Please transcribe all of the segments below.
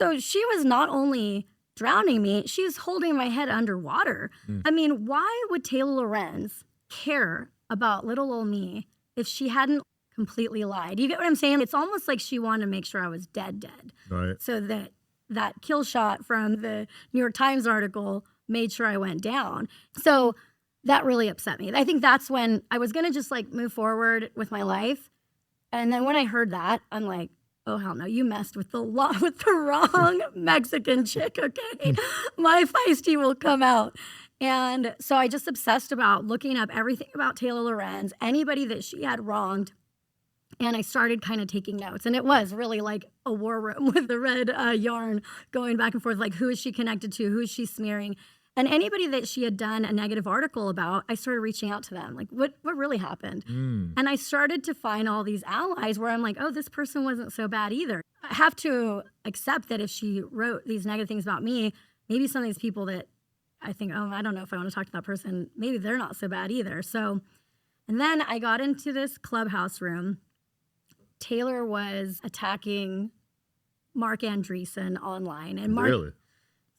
So she was not only drowning me, she was holding my head underwater. Mm. I mean, why would Taylor Lorenz care about little old me if she hadn't completely lied? You get what I'm saying? It's almost like she wanted to make sure I was dead. Right. So that kill shot from the New York Times article made sure I went down. So that really upset me. I think that's when I was gonna just like move forward with my life. And then when I heard that, I'm like, oh hell no, you messed with the wrong Mexican chick, okay? My feisty will come out. And so I just obsessed about looking up everything about Taylor Lorenz, anybody that she had wronged. And I started kind of taking notes. And it was really like a war room with the red yarn going back and forth, like who is she connected to? Who is she smearing? And anybody that she had done a negative article about, I started reaching out to them. Like, what really happened? Mm. And I started to find all these allies where I'm like, oh, this person wasn't so bad either. I have to accept that if she wrote these negative things about me, maybe some of these people that I think, oh, I don't know if I want to talk to that person, maybe they're not so bad either. So, and then I got into this clubhouse room. Taylor was attacking Mark Andreessen online. And Really?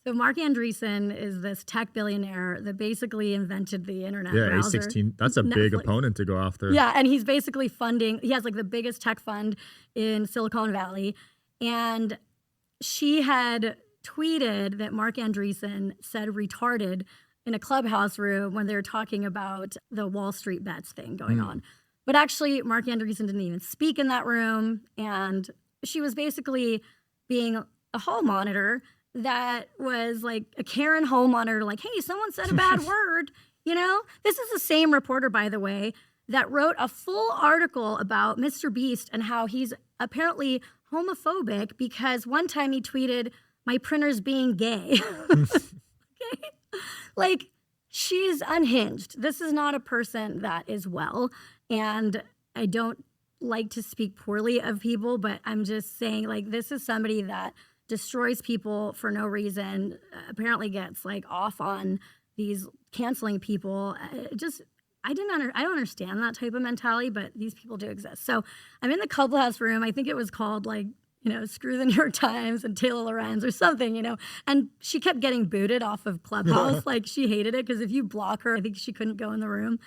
So Mark Andreessen is this tech billionaire that basically invented the internet Yeah, browser. A16. That's a big opponent to go after. Yeah, and he's basically he has like the biggest tech fund in Silicon Valley. And she had tweeted that Mark Andreessen said retarded in a clubhouse room when they were talking about the Wall Street bets thing going on. But actually, Mark Andreessen didn't even speak in that room. And she was basically being a hall monitor that was like a Karen hall monitor, like, hey, someone said a bad word. You know, this is the same reporter, by the way, that wrote a full article about Mr. Beast and how he's apparently homophobic because one time he tweeted, my printer's being gay. Okay? Like, she's unhinged. This is not a person that is well. And I don't like to speak poorly of people, but I'm just saying, like, this is somebody that destroys people for no reason, apparently gets like off on these canceling people. I don't understand that type of mentality, but these people do exist. So I'm in the clubhouse room. I think it was called like, you know, Screw the New York Times and Taylor Lorenz or something, you know, and she kept getting booted off of Clubhouse. Like she hated it because if you block her, I think she couldn't go in the room.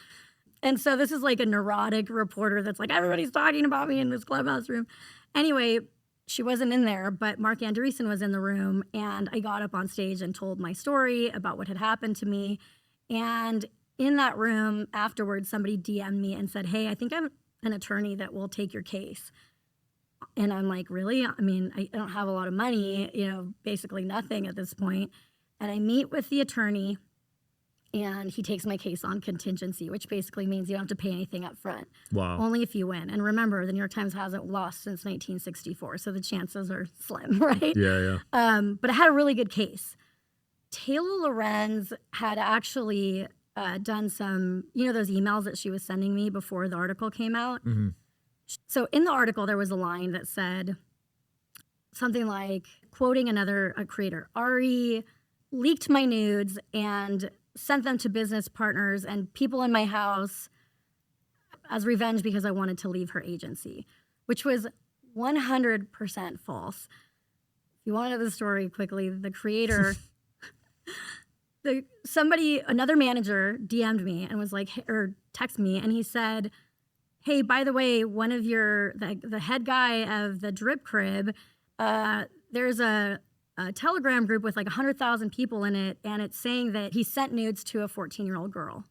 And so this is like a neurotic reporter that's like, everybody's talking about me in this Clubhouse room. Anyway, she wasn't in there, but Mark Andreessen was in the room, and I got up on stage and told my story about what had happened to me. And in that room afterwards, somebody DM'd me and said, hey, I think I'm an attorney that will take your case. And I'm like, really? I mean, I don't have a lot of money, you know, basically nothing at this point. And I meet with the attorney, and he takes my case on contingency, which basically means you don't have to pay anything up front. Wow. Only if you win. And remember, the New York Times hasn't lost since 1964, so the chances are slim, right? Yeah. But I had a really good case. Taylor Lorenz had actually done some, you know, those emails that she was sending me before the article came out. Mm-hmm. So in the article, there was a line that said something like, quoting another creator, Ari leaked my nudes and sent them to business partners and people in my house as revenge because I wanted to leave her agency, which was 100% false. If you want to know the story quickly, the creator, another manager DM'd me and was like, or text me, and he said, hey, by the way, one of the head guy of the Drip Crib, there's a Telegram group with like 100,000 people in it, and it's saying that he sent nudes to a 14-year-old girl.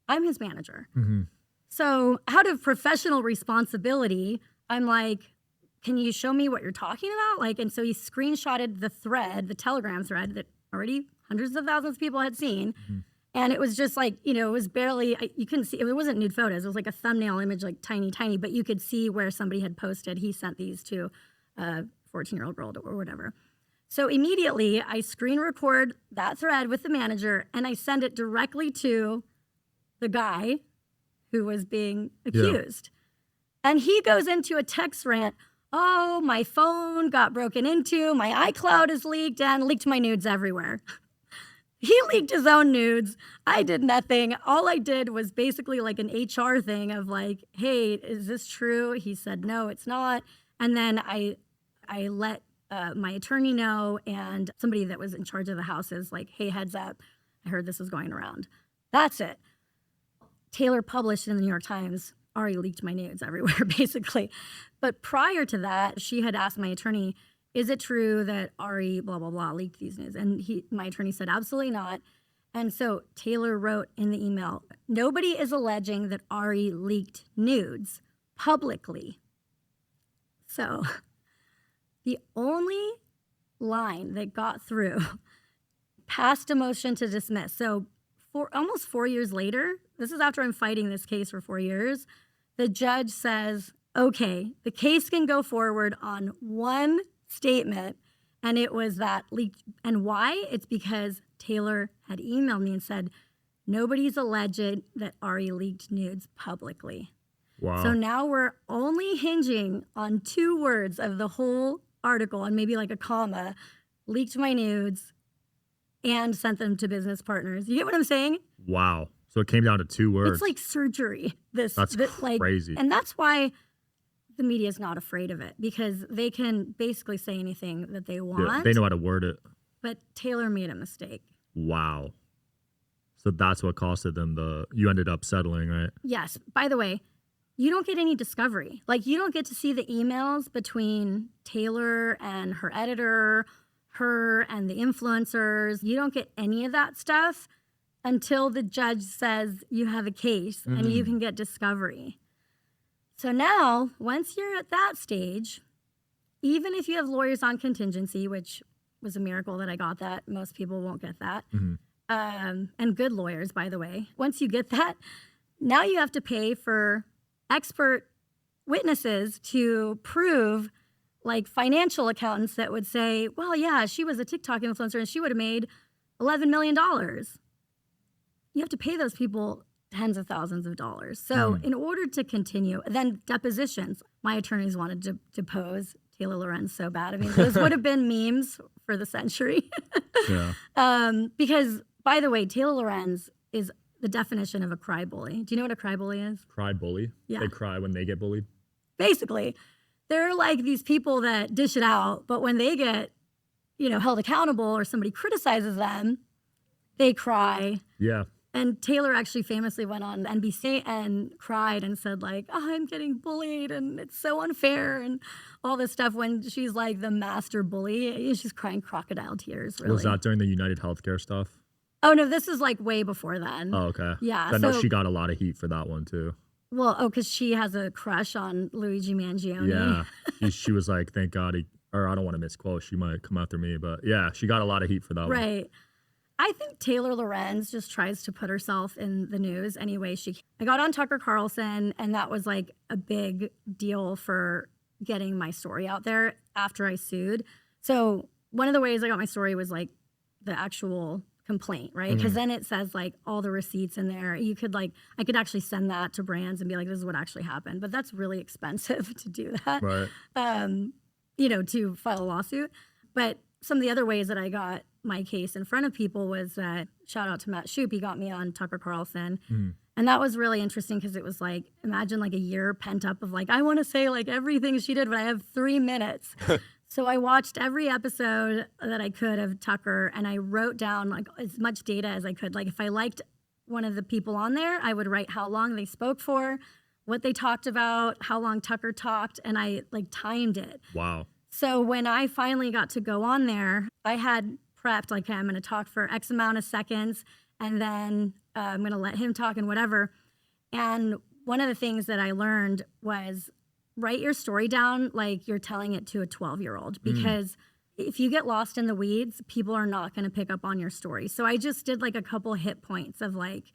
I'm his manager. Mm-hmm. So out of professional responsibility, I'm like, can you show me what you're talking about? Like, and so he screenshotted the thread, the Telegram thread that already hundreds of thousands of people had seen. Mm-hmm. And it was just like, you know, it was barely, you couldn't see, it wasn't nude photos. It was like a thumbnail image, like tiny, but you could see where somebody had posted, he sent these to a 14-year-old girl or whatever. So immediately I screen record that thread with the manager and I send it directly to the guy who was being accused. Yeah. And he goes into a text rant. Oh, my phone got broken into, my iCloud is leaked and leaked my nudes everywhere. He leaked his own nudes. I did nothing. All I did was basically like an HR thing of like, hey, is this true? He said, no, it's not. And then I let my attorney know, and somebody that was in charge of the house is like, hey, heads up, I heard this was going around. That's it. Taylor published in the New York Times, Ari leaked my nudes everywhere, basically. But prior to that, she had asked my attorney, is it true that Ari, blah, blah, blah, leaked these nudes? And my attorney said, absolutely not. And so Taylor wrote in the email, nobody is alleging that Ari leaked nudes publicly. So the only line that got through passed a motion to dismiss. So almost 4 years later, this is after I'm fighting this case for 4 years, the judge says, okay, the case can go forward on one statement, and it was that leaked. And why? It's because Taylor had emailed me and said, nobody's alleged that Ari leaked nudes publicly. Wow. So now we're only hinging on 2 words of the whole article and maybe like a comma, leaked my nudes and sent them to business partners. You get what I'm saying? Wow. So it came down to 2 words. It's like surgery. That's crazy. And that's why the media is not afraid of it, because they can basically say anything that they want. Yeah, they know how to word it. But Taylor made a mistake. Wow. So that's what costed them you ended up settling, right? Yes. By the way, you don't get any discovery. Like, you don't get to see the emails between Taylor and her editor, her and the influencers. You don't get any of that stuff until the judge says you have a case and you can get discovery. So now, once you're at that stage, even if you have lawyers on contingency, which was a miracle that I got that, most people won't get that, and good lawyers, by the way, once you get that, now you have to pay for expert witnesses to prove, like financial accountants that would say, well, yeah, she was a TikTok influencer and she would have made $11 million. You have to pay those people tens of thousands of dollars. So in order to continue, then depositions, my attorneys wanted to depose Taylor Lorenz so bad. I mean, those would have been memes for the century. Because, by the way, Taylor Lorenz is the definition of a cry bully. Do you know what a cry bully is? Cry bully? Yeah. They cry when they get bullied? Basically, they're like these people that dish it out, but when they get, held accountable or somebody criticizes them, they cry. Yeah. And Taylor actually famously went on NBC and cried and said, like, oh, I'm getting bullied and it's so unfair and all this stuff when she's like the master bully. She's crying crocodile tears, really. Was that during the United Healthcare stuff? Oh, no, this is like way before then. Oh, okay. Yeah. I know she got a lot of heat for that one, too. Well, because she has a crush on Luigi Mangione. Yeah. She was like, thank God or I don't want to misquote. She might come after me. But yeah, she got a lot of heat for that one. Right. I think Taylor Lorenz just tries to put herself in the news any way she can. I got on Tucker Carlson, and that was like a big deal for getting my story out there after I sued. So one of the ways I got my story was like the actual complaint, right? Because then it says like all the receipts in there. You could I could actually send that to brands and be like, this is what actually happened. But that's really expensive to do that, right? To file a lawsuit. But some of the other ways that I got my case in front of people was shout out to Matt Shoup. He got me on Tucker Carlson. And that was really interesting because it was like, imagine like a year pent up of like, I want to say like everything she did, but I have 3 minutes. So I watched every episode that I could of Tucker, and I wrote down like as much data as I could. Like if I liked one of the people on there, I would write how long they spoke for, what they talked about, how long Tucker talked, and I like timed it. Wow. So when I finally got to go on there, I had prepped, like, okay, I'm going to talk for X amount of seconds, and then I'm going to let him talk and whatever. And one of the things that I learned was write your story down like you're telling it to a 12-year-old, because if you get lost in the weeds, people are not going to pick up on your story. So I just did like a couple hit points of like,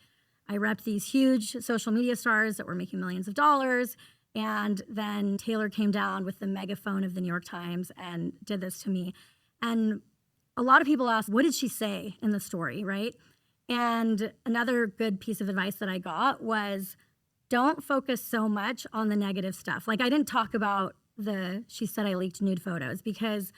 I repped these huge social media stars that were making millions of dollars. And then Taylor came down with the megaphone of the New York Times and did this to me. And a lot of people ask, what did she say in the story, right? And another good piece of advice that I got was, don't focus so much on the negative stuff. Like I didn't talk about she said I leaked nude photos, because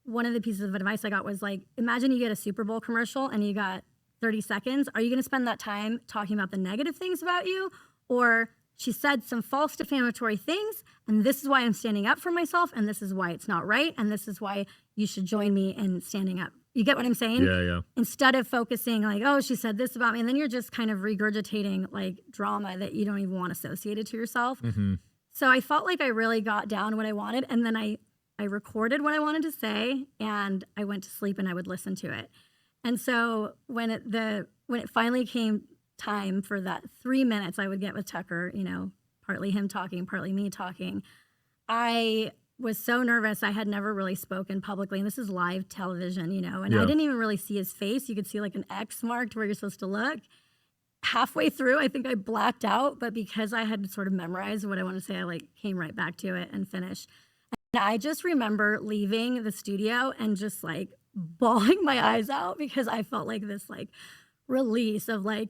one of the pieces of advice I got was like, imagine you get a Super Bowl commercial and you got 30 seconds. Are you going to spend that time talking about the negative things about you, or she said some false defamatory things, and this is why I'm standing up for myself, and this is why it's not right, and this is why you should join me in standing up. You get what I'm saying? Yeah. Instead of focusing like, oh, she said this about me, and then you're just kind of regurgitating like drama that you don't even want associated to yourself. Mm-hmm. So I felt like I really got down what I wanted, and then I recorded what I wanted to say, and I went to sleep and I would listen to it. And so when it finally came time for that 3 minutes I would get with Tucker, you know, partly him talking, partly me talking, I was so nervous. I had never really spoken publicly, and this is live television, you know, and I didn't even really see his face. You could see like an X marked where you're supposed to look. Halfway through, I think I blacked out, but because I had sort of memorized what I want to say, I like came right back to it and finished. And I just remember leaving the studio and just like bawling my eyes out because I felt like this like release of like,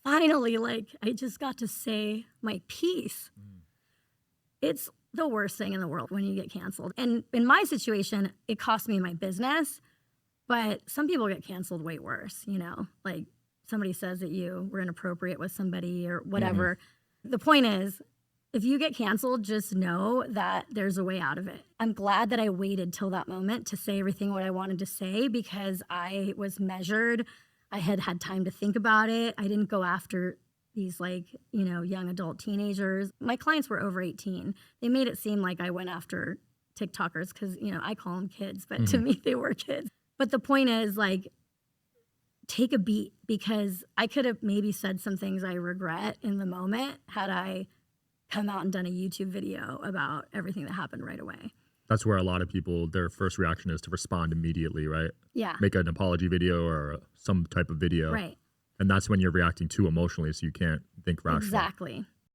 finally, like I just got to say my piece. It's the worst thing in the world when you get canceled. And in my situation, it cost me my business, but some people get canceled way worse, you know, like somebody says that you were inappropriate with somebody or whatever. The point is, if you get canceled, just know that there's a way out of it. I'm glad that I waited till that moment to say everything what I wanted to say because I was measured. I had had time to think about it. I didn't go after these like, you know, young adult teenagers. My clients were over 18. They made it seem like I went after TikTokers because, you know, I call them kids, but to me they were kids. But the point is like, take a beat because I could have maybe said some things I regret in the moment had I come out and done a YouTube video about everything that happened right away. That's where a lot of people, their first reaction is to respond immediately, right? Yeah. Make an apology video or some type of video. Right. And that's when you're reacting too emotionally, so you can't think rationally. Exactly.